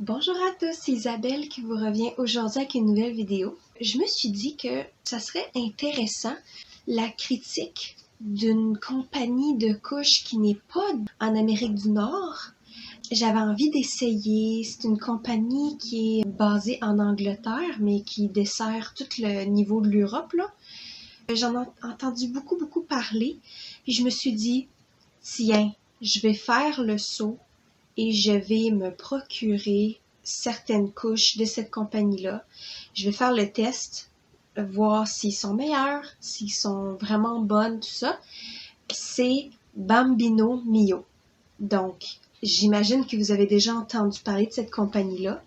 Bonjour à tous, c'est Isabelle qui vous revient aujourd'hui avec une nouvelle vidéo. Je me suis dit que ça serait intéressant la critique d'une compagnie de couches qui n'est pas en Amérique du Nord. J'avais envie d'essayer, c'est une compagnie qui est basée en Angleterre mais qui dessert tout le niveau de l'Europe là. J'en ai entendu beaucoup parler puis je me suis dit, tiens, je vais faire le saut et je vais me procurer certaines couches de cette compagnie-là. Je vais faire le test, voir s'ils sont meilleurs, s'ils sont vraiment bonnes, tout ça. C'est Bambino Mio. Donc, j'imagine que vous avez déjà entendu parler de cette compagnie-là.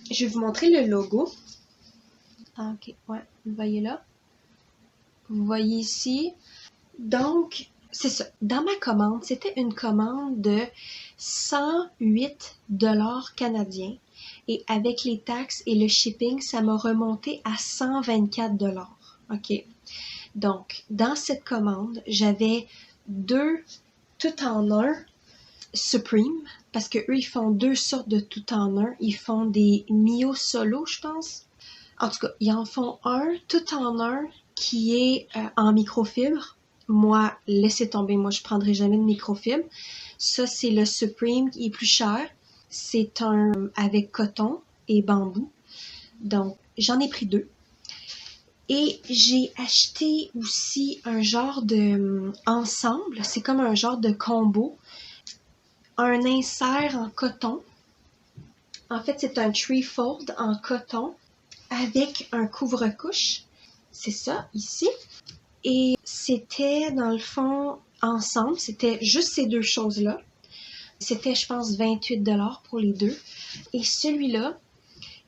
Je vais vous montrer le logo. Ok, ouais, vous voyez là. Vous voyez ici. Donc, c'est ça. Dans ma commande, c'était une commande de 108 $ canadiens. Et avec les taxes et le shipping, ça m'a remonté à 124 $. OK. Donc, dans cette commande, j'avais deux tout en un Supreme, parce que eux, ils font deux sortes de tout en un. Ils font des Mio Solo, je pense. En tout cas, ils en font un tout en un qui est en microfibre. Moi, laissez tomber, moi je prendrai jamais de microfibre. Ça, c'est le Supreme qui est plus cher. C'est un avec coton et bambou. Donc, j'en ai pris deux. Et j'ai acheté aussi un genre de ensemble. C'est comme un genre de combo. Un insert en coton. En fait, c'est un threefold en coton avec un couvre-couche. C'est ça, ici. Et c'était, dans le fond, ensemble, c'était juste ces deux choses-là. C'était, je pense, 28 $ pour les deux. Et celui-là,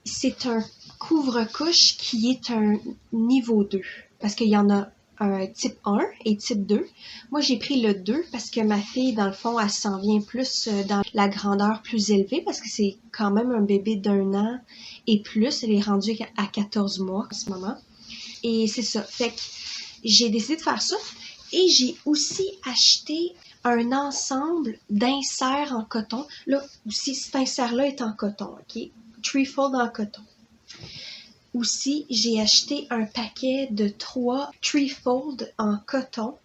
c'est un couvre-couche qui est un niveau 2. Parce qu'il y en a un type 1 et type 2. Moi, j'ai pris le 2 parce que ma fille, dans le fond, elle s'en vient plus dans la grandeur plus élevée parce que c'est quand même un bébé d'1 an et plus. Elle est rendue à 14 mois en ce moment. Et c'est ça. Fait que j'ai décidé de faire ça. Et j'ai aussi acheté un ensemble d'inserts en coton. Là, aussi, cet insert-là est en coton, OK? Threefold en coton. Aussi, j'ai acheté un paquet de 3 threefold en coton.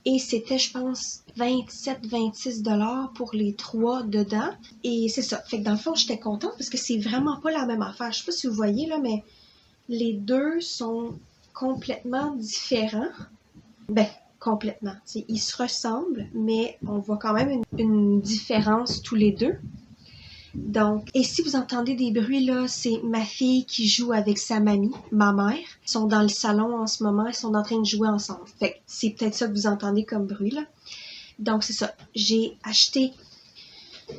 Et c'était, je pense, 27-26 $ pour les 3 dedans. Et c'est ça. Fait que dans le fond, j'étais contente parce que c'est vraiment pas la même affaire. Je sais pas si vous voyez, là, mais les deux sont complètement différents. Ben, complètement. T'sais, ils se ressemblent, mais on voit quand même une différence tous les deux. Donc, et si vous entendez des bruits, là, c'est ma fille qui joue avec sa mamie, ma mère. Ils sont dans le salon en ce moment, ils sont en train de jouer ensemble. Fait que c'est peut-être ça que vous entendez comme bruit, là. Donc, c'est ça. J'ai acheté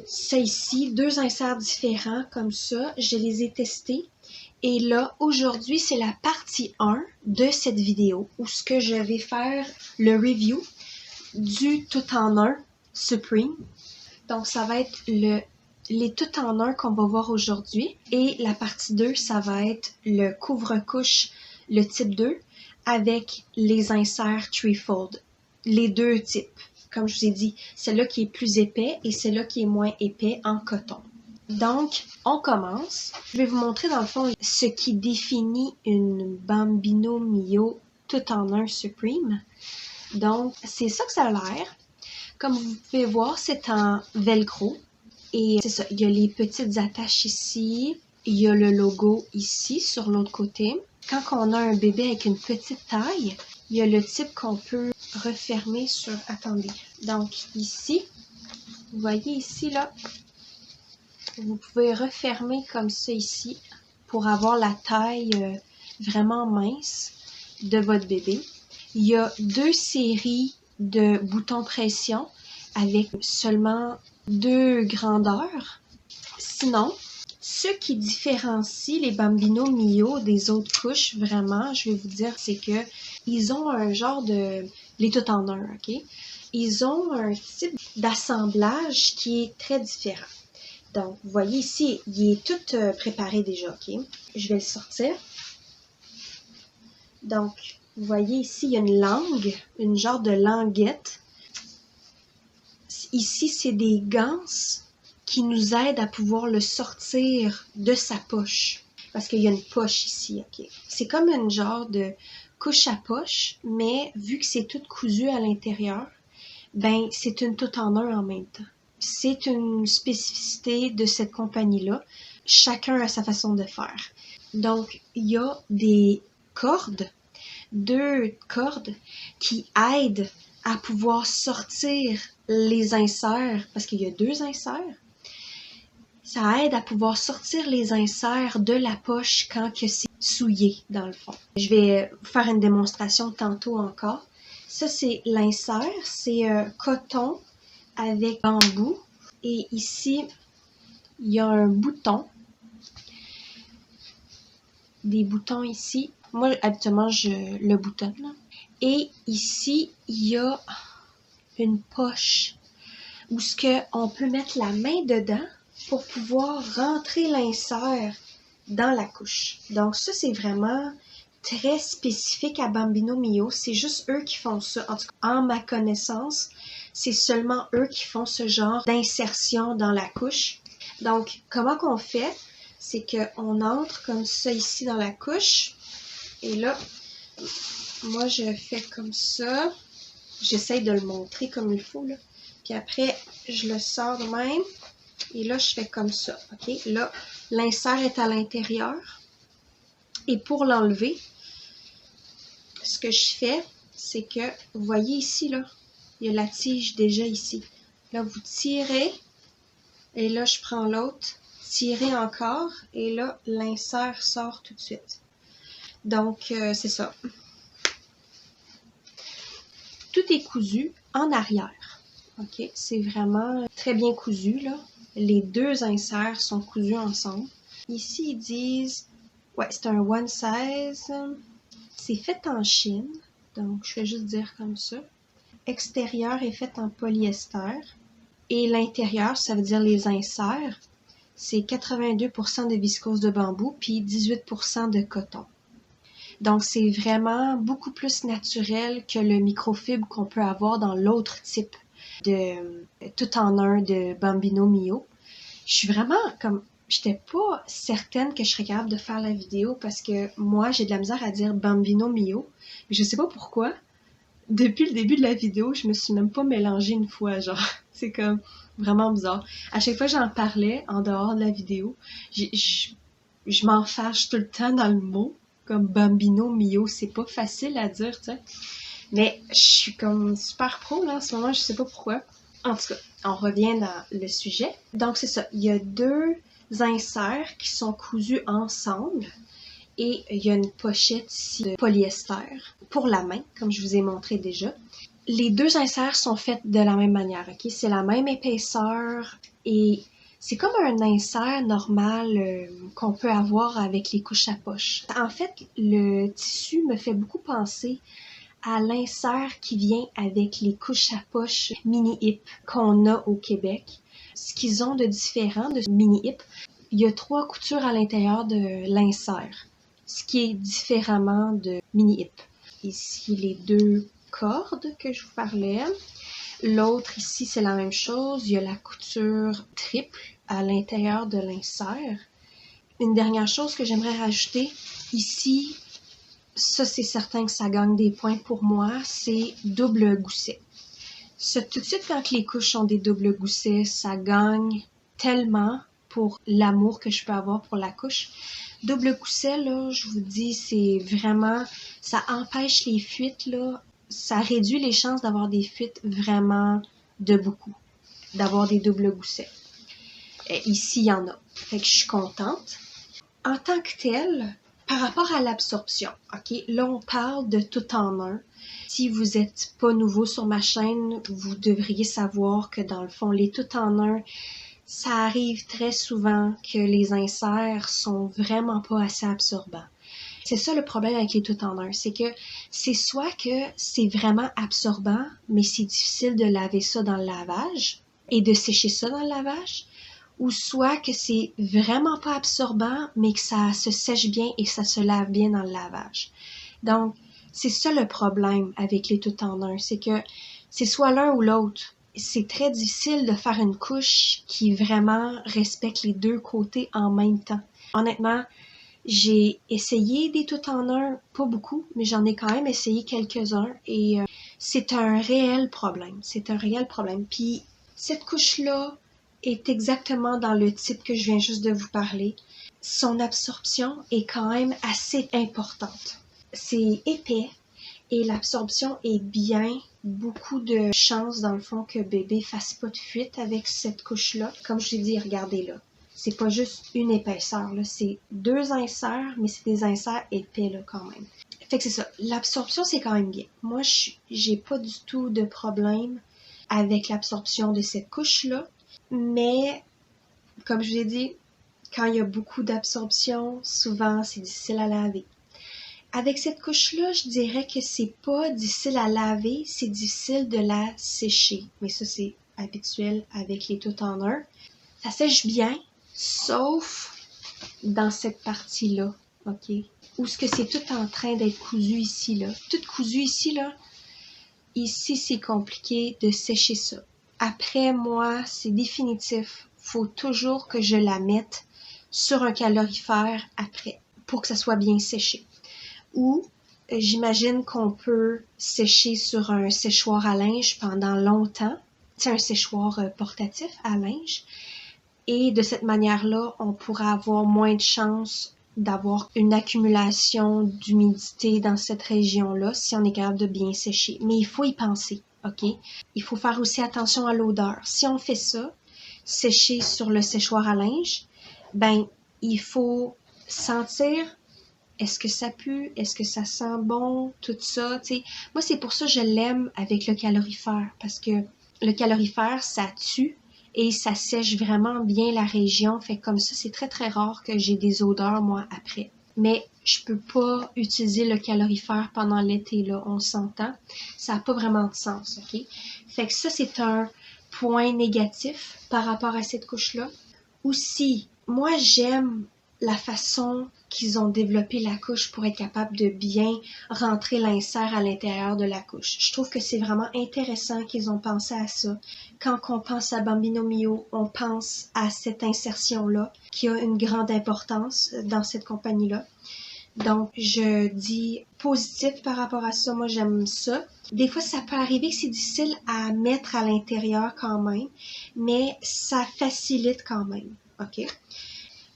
ça ici, deux inserts différents comme ça. Je les ai testés. Et là, aujourd'hui, c'est la partie 1 de cette vidéo où ce que je vais faire le review du tout-en-un Supreme. Donc, ça va être les tout-en-un qu'on va voir aujourd'hui. Et la partie 2, ça va être le couvre-couche, le type 2, avec les inserts threefold. Les deux types. Comme je vous ai dit, celui-là qui est plus épais et celui-là qui est moins épais en coton. Donc, on commence. Je vais vous montrer dans le fond ce qui définit une Bambino Mio tout-en-un Supreme. Donc, c'est ça que ça a l'air. Comme vous pouvez voir, c'est en velcro. Et c'est ça, il y a les petites attaches ici. Il y a le logo ici, sur l'autre côté. Quand on a un bébé avec une petite taille, il y a le type qu'on peut refermer sur... Attendez. Donc, ici, vous voyez ici, là, vous pouvez refermer comme ça ici pour avoir la taille vraiment mince de votre bébé. Il y a deux séries de boutons pression avec seulement 2 grandeurs. Sinon, ce qui différencie les Bambino Mio des autres couches, vraiment, je vais vous dire, c'est que ils ont un genre de... les tout en un, OK? Ils ont un type d'assemblage qui est très différent. Donc, vous voyez ici, il est tout préparé déjà, OK? Je vais le sortir. Donc, vous voyez ici, il y a une langue, une genre de languette. Ici, c'est des ganses qui nous aide à pouvoir le sortir de sa poche. Parce qu'il y a une poche ici, ok? C'est comme une genre de couche à poche, mais vu que c'est tout cousu à l'intérieur, ben c'est une tout en un en même temps. C'est une spécificité de cette compagnie-là. Chacun a sa façon de faire. Donc, il y a des cordes, 2 cordes qui aident à pouvoir sortir les inserts, parce qu'il y a 2 inserts. Ça aide à pouvoir sortir les inserts de la poche quand que c'est souillé, dans le fond. Je vais faire une démonstration tantôt encore. Ça, c'est l'insert. C'est coton avec bambou. Et ici, il y a un bouton. Des boutons ici. Moi, habituellement, je le boutonne. Là. Et ici, il y a une poche où ce que on peut mettre la main dedans pour pouvoir rentrer l'insert dans la couche. Donc ça, c'est vraiment très spécifique à Bambino Mio. C'est juste eux qui font ça. En tout cas, en ma connaissance, c'est seulement eux qui font ce genre d'insertion dans la couche. Donc, comment qu'on fait? C'est qu'on entre comme ça ici dans la couche. Et là, moi, je fais comme ça. J'essaie de le montrer comme il faut, là. Puis après, je le sors de même. Et là, je fais comme ça, ok? Là, l'insert est à l'intérieur. Et pour l'enlever, ce que je fais, c'est que, vous voyez ici, là, il y a la tige déjà ici. Là, vous tirez. Et là, je prends l'autre. Tirez encore. Et là, l'insert sort tout de suite. Donc, c'est ça. Tout est cousu en arrière. Ok? C'est vraiment très bien cousu, là. Les 2 inserts sont cousus ensemble. Ici, ils disent, ouais, c'est un one size. C'est fait en Chine. Donc, je vais juste dire comme ça. Extérieur est fait en polyester. Et l'intérieur, ça veut dire les inserts, c'est 82% de viscose de bambou puis 18% de coton. Donc, c'est vraiment beaucoup plus naturel que le microfibre qu'on peut avoir dans l'autre type de tout en un de Bambino Mio. Je suis vraiment comme, j'étais pas certaine que je serais capable de faire la vidéo parce que moi, j'ai de la misère à dire Bambino Mio. Mais je sais pas pourquoi. Depuis le début de la vidéo, je me suis même pas mélangée une fois, genre. C'est comme vraiment bizarre. À chaque fois que j'en parlais en dehors de la vidéo, je m'en fâche tout le temps dans le mot. Comme Bambino Mio, c'est pas facile à dire, tu sais. Mais je suis comme super pro là en ce moment, je sais pas pourquoi. En tout cas, on revient dans le sujet. Donc c'est ça, il y a 2 inserts qui sont cousus ensemble et il y a une pochette ici de polyester pour la main, comme je vous ai montré déjà. Les 2 inserts sont faits de la même manière, ok? C'est la même épaisseur et c'est comme un insert normal qu'on peut avoir avec les couches à poche. En fait, le tissu me fait beaucoup penser à l'insert qui vient avec les couches à poche mini-hip qu'on a au Québec. Ce qu'ils ont de différent de mini-hip, il y a 3 coutures à l'intérieur de l'insert, ce qui est différemment de mini-hip. Ici, les 2 cordes que je vous parlais. L'autre ici, c'est la même chose. Il y a la couture triple à l'intérieur de l'insert. Une dernière chose que j'aimerais rajouter, ici, ça c'est certain que ça gagne des points pour moi, c'est double gousset. Ça, tout de suite, quand les couches ont des doubles goussets, ça gagne tellement pour l'amour que je peux avoir pour la couche. Double gousset, là, je vous dis, c'est vraiment, ça empêche les fuites, là. Ça réduit les chances d'avoir des fuites vraiment de beaucoup, d'avoir des doubles goussets. Ici, il y en a. Fait que je suis contente. En tant que tel, par rapport à l'absorption, ok, là, on parle de tout en un. Si vous n'êtes pas nouveau sur ma chaîne, vous devriez savoir que dans le fond, les tout en un, ça arrive très souvent que les inserts sont vraiment pas assez absorbants. C'est ça le problème avec les tout en un, c'est que c'est soit que c'est vraiment absorbant, mais c'est difficile de laver ça dans le lavage et de sécher ça dans le lavage, ou soit que c'est vraiment pas absorbant, mais que ça se sèche bien et que ça se lave bien dans le lavage. Donc, c'est ça le problème avec les tout en un, c'est que c'est soit l'un ou l'autre. c'est très difficile de faire une couche qui vraiment respecte les deux côtés en même temps. Honnêtement, j'ai essayé des tout en un, pas beaucoup, mais j'en ai quand même essayé quelques-uns et c'est un réel problème. C'est un réel problème. Puis cette couche-là est exactement dans le type que je viens juste de vous parler. Son absorption est quand même assez importante. C'est épais et l'absorption est bien. Beaucoup de chances dans le fond que bébé fasse pas de fuite avec cette couche-là. Comme je l'ai dit, regardez là. C'est pas juste une épaisseur, là. C'est 2 inserts, mais c'est des inserts épais là quand même. Fait que c'est ça. L'absorption, c'est quand même bien. Moi, j'ai pas du tout de problème avec l'absorption de cette couche-là. Mais, comme je l'ai dit, quand il y a beaucoup d'absorption, souvent, c'est difficile à laver. Avec cette couche-là, je dirais que c'est pas difficile à laver, c'est difficile de la sécher. Mais ça, c'est habituel avec les tout en un. Ça sèche bien, sauf dans cette partie-là, OK? Où ce que c'est tout en train d'être cousu ici, là. Tout cousu ici, là. Ici, c'est compliqué de sécher ça. Après, moi, c'est définitif. Faut toujours que je la mette sur un calorifère après, pour que ça soit bien séché. Ou, j'imagine qu'on peut sécher sur un séchoir à linge pendant longtemps. C'est un séchoir portatif à linge. Et de cette manière-là, on pourra avoir moins de chances d'avoir une accumulation d'humidité dans cette région-là si on est capable de bien sécher. Mais il faut y penser, OK? Il faut faire aussi attention à l'odeur. Si on fait ça, sécher sur le séchoir à linge, ben, il faut sentir est-ce que ça pue, est-ce que ça sent bon, tout ça, tu sais. Moi, c'est pour ça que je l'aime avec le calorifère, parce que le calorifère, ça tue et ça sèche vraiment bien la région. Fait que comme ça, c'est très, très rare que j'ai des odeurs, moi, après. Mais je peux pas utiliser le calorifère pendant l'été, là, on s'entend. Ça n'a pas vraiment de sens, OK? Fait que ça, c'est un point négatif par rapport à cette couche-là. Aussi, moi, j'aime la façon qu'ils ont développé la couche pour être capable de bien rentrer l'insert à l'intérieur de la couche. Je trouve que c'est vraiment intéressant qu'ils ont pensé à ça. Quand on pense à Bambino Mio, on pense à cette insertion-là qui a une grande importance dans cette compagnie-là. Donc, je dis positif par rapport à ça. Moi, j'aime ça. Des fois, ça peut arriver que c'est difficile à mettre à l'intérieur quand même, mais ça facilite quand même. OK?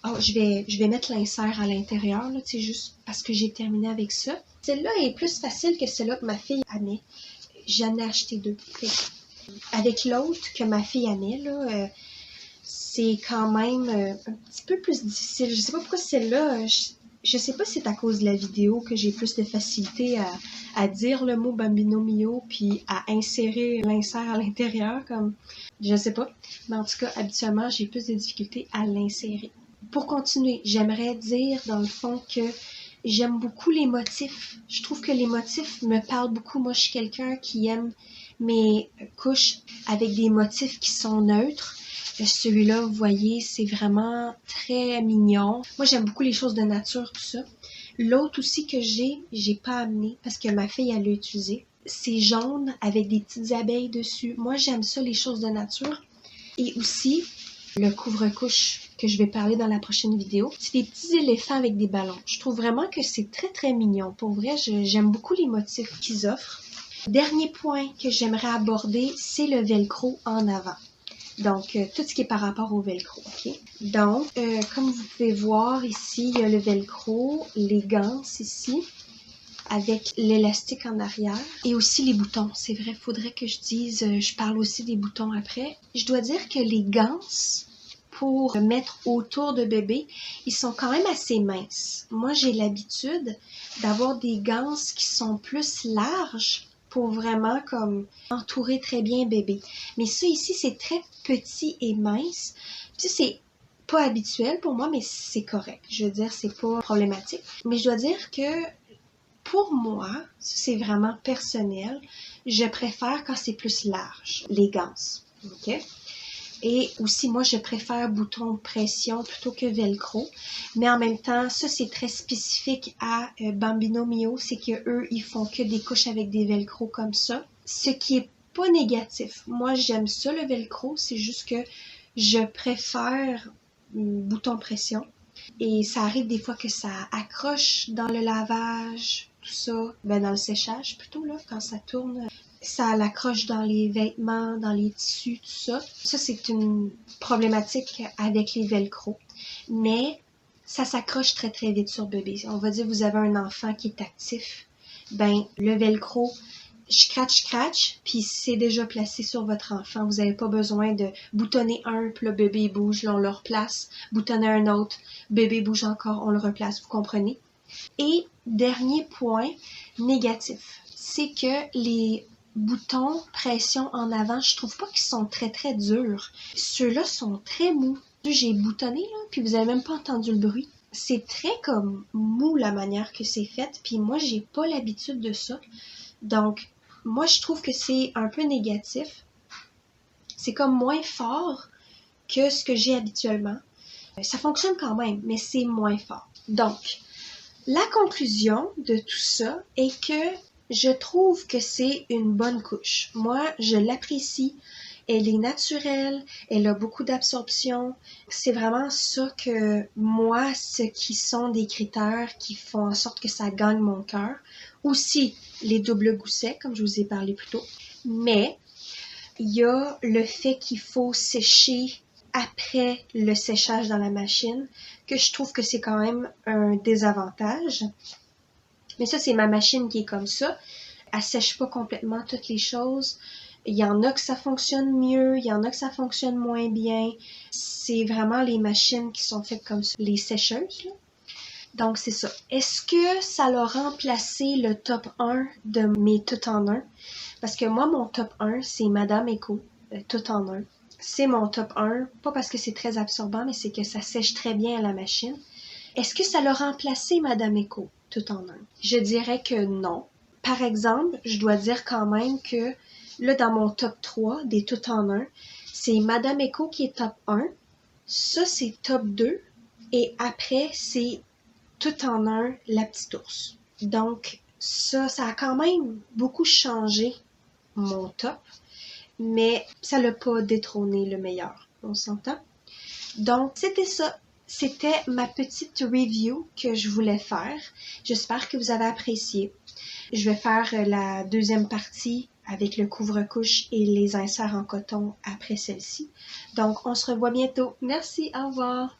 Oh, je vais mettre l'insert à l'intérieur, là, tu sais, juste parce que j'ai terminé avec ça. Celle-là est plus facile que celle-là que ma fille aimait. J'en ai acheté 2. Avec l'autre que ma fille aimait, là, c'est quand même un petit peu plus difficile. Je sais pas pourquoi celle-là, je sais pas si c'est à cause de la vidéo que j'ai plus de facilité à dire le mot Bambino Mio puis à insérer l'insert à l'intérieur, comme, je sais pas. Mais en tout cas, habituellement, j'ai plus de difficultés à l'insérer. Pour continuer, j'aimerais dire dans le fond que j'aime beaucoup les motifs. Je trouve que les motifs me parlent beaucoup. Moi, je suis quelqu'un qui aime mes couches avec des motifs qui sont neutres. Celui-là, vous voyez, c'est vraiment très mignon. Moi, j'aime beaucoup les choses de nature, tout ça. L'autre aussi que j'ai pas amené parce que ma fille, elle l'a utilisé. C'est jaune avec des petites abeilles dessus. Moi, j'aime ça, les choses de nature. Et aussi, le couvre-couche que je vais parler dans la prochaine vidéo. C'est des petits éléphants avec des ballons. Je trouve vraiment que c'est très, très mignon. Pour vrai, j'aime beaucoup les motifs qu'ils offrent. Dernier point que j'aimerais aborder, c'est le velcro en avant. Donc, tout ce qui est par rapport au velcro, OK? Donc, comme vous pouvez voir ici, il y a le velcro, les ganses ici, avec l'élastique en arrière, et aussi les boutons. C'est vrai, il faudrait que je dise, je parle aussi des boutons après. Je dois dire que les ganses, pour mettre autour de bébé, ils sont quand même assez minces. Moi, j'ai l'habitude d'avoir des ganses qui sont plus larges, pour vraiment comme entourer très bien bébé. Mais ça ici, c'est très petit et mince. Puis c'est pas habituel pour moi, mais c'est correct. Je veux dire, c'est pas problématique. Mais je dois dire que pour moi, c'est vraiment personnel, je préfère quand c'est plus large, les ganses. OK? Et aussi, moi, je préfère bouton pression plutôt que velcro. Mais en même temps, ça, c'est très spécifique à Bambino Mio. C'est qu'eux, ils font que des couches avec des velcro comme ça. Ce qui est pas négatif. Moi, j'aime ça, le velcro. C'est juste que je préfère bouton pression. Et ça arrive des fois que ça accroche dans le lavage, tout ça. Ben, dans le séchage plutôt, là, quand ça tourne. Ça l'accroche dans les vêtements, dans les tissus, tout ça. Ça, c'est une problématique avec les velcro. Mais ça s'accroche très très vite sur bébé. On va dire que vous avez un enfant qui est actif. Ben, le velcro, scratch, puis c'est déjà placé sur votre enfant. Vous n'avez pas besoin de boutonner un, puis le bébé bouge, là on le replace. Boutonner un autre, bébé bouge encore, on le replace, vous comprenez? Et dernier point négatif, c'est que les boutons pression en avant, je trouve pas qu'ils sont très très durs. Ceux-là sont très mous. J'ai boutonné là, puis vous avez même pas entendu le bruit. C'est très comme mou la manière que c'est fait, puis moi j'ai pas l'habitude de ça. Donc moi je trouve que c'est un peu négatif. C'est comme moins fort que ce que j'ai habituellement. Ça fonctionne quand même, mais c'est moins fort. Donc, la conclusion de tout ça est que je trouve que c'est une bonne couche. Moi, je l'apprécie. Elle est naturelle, elle a beaucoup d'absorption. C'est vraiment ça que moi, ce qui sont des critères qui font en sorte que ça gagne mon cœur. Aussi, les doubles goussets, comme je vous ai parlé plus tôt. Mais, il y a le fait qu'il faut sécher après le séchage dans la machine, que je trouve que c'est quand même un désavantage. Mais ça, c'est ma machine qui est comme ça. Elle sèche pas complètement toutes les choses. Il y en a que ça fonctionne mieux, il y en a que ça fonctionne moins bien. C'est vraiment les machines qui sont faites comme ça, les sécheuses, là. Donc, c'est ça. Est-ce que ça l'a remplacé le top 1 de mes tout en un? Parce que moi, mon top 1, c'est Madame Eco, tout en un. C'est mon top 1, pas parce que c'est très absorbant, mais c'est que ça sèche très bien à la machine. Est-ce que ça l'a remplacé Madame Eco, tout en un? Je dirais que non. Par exemple, je dois dire quand même que là, dans mon top 3 des tout en un, c'est Madame Eco qui est top 1. Ça, c'est top 2. Et après, c'est tout en un, la petite ours. Donc, ça a quand même beaucoup changé mon top, mais ça l'a pas détrôné le meilleur. On s'entend? Donc, c'était ça. C'était ma petite review que je voulais faire. J'espère que vous avez apprécié. Je vais faire la deuxième partie avec le couvre-couche et les inserts en coton après celle-ci. Donc, on se revoit bientôt. Merci, au revoir!